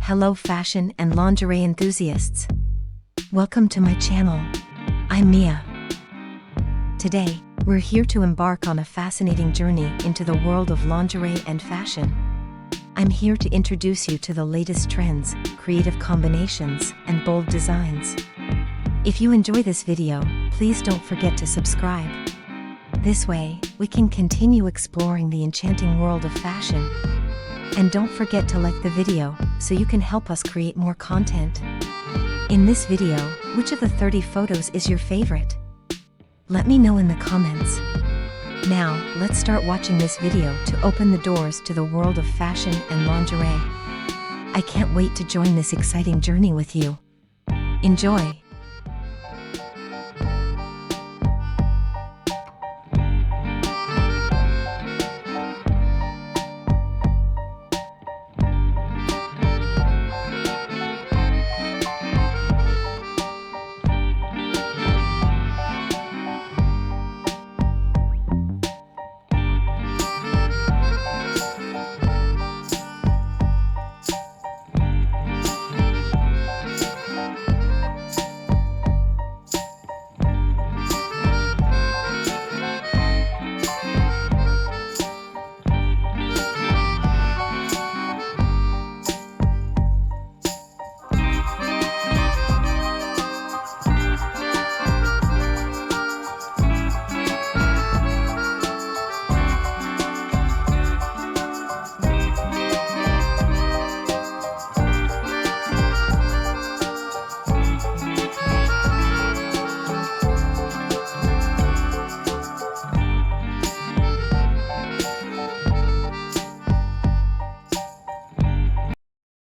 Hello fashion and lingerie enthusiasts. Welcome to my channel. I'm Mia. Today, we're here to embark on a fascinating journey into the world of lingerie and fashion. I'm here to introduce you to the latest trends, creative combinations, and bold designs. If you enjoy this video, please don't forget to subscribe. This way, we can continue exploring the enchanting world of fashion. And don't forget to like the video, so you can help us create more content. In this video, which of the 30 photos is your favorite? Let me know in the comments. Now, let's start watching this video to open the doors to the world of fashion and lingerie. I can't wait to join this exciting journey with you. Enjoy!